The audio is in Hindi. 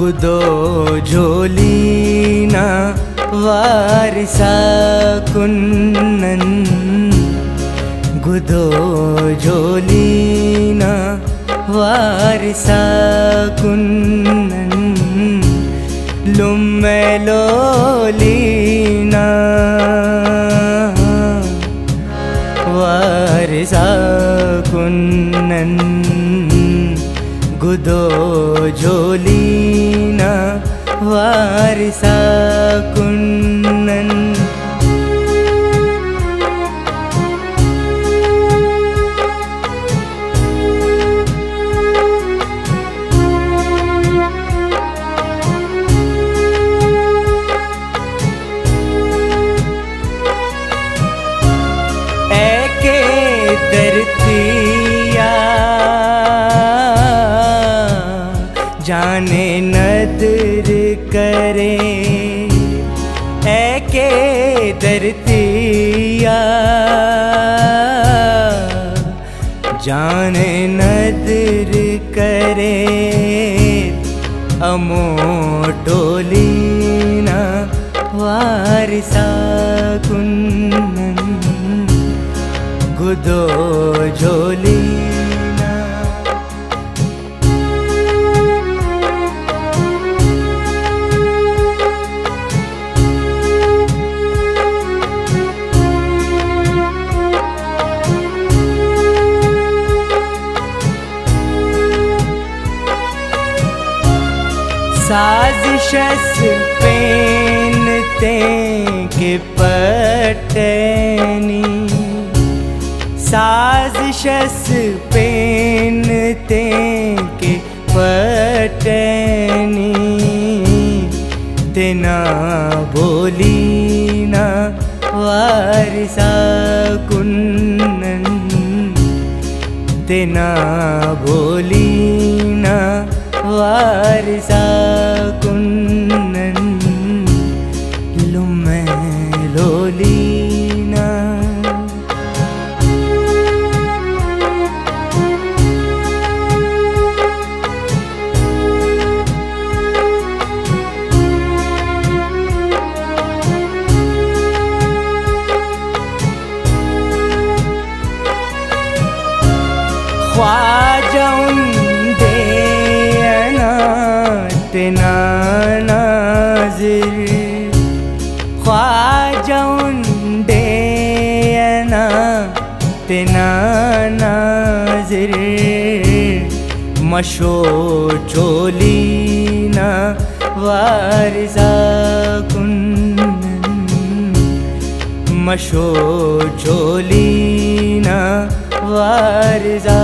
गुदो झोलीना वारिसा कुन्नन गुदो झोलीना वारिसा कुन्नन लुम्मे लोलीना वारिसा कुन्नन गुदो झोलीना वारिसा कुन्नन एके दरतिया जाने नदर करे एके दरतिया जाने नदर करे अमोटोलीना वारिसा कुन्नन गुदो झोलीना साजिशस पेनते के पटनी साजिशस पेनते के पटनी तेना बोलीना वारिसा कुन्नन तेना बोलीना वारिसा कुन्नन लुम्मे लोलीना ख्वाजौन देना तेना नाज़िर ख्वाजौन देना तेना नाज़िर मशो चोलीना वारिसा कुन्नन मशो चोलीना वारिसा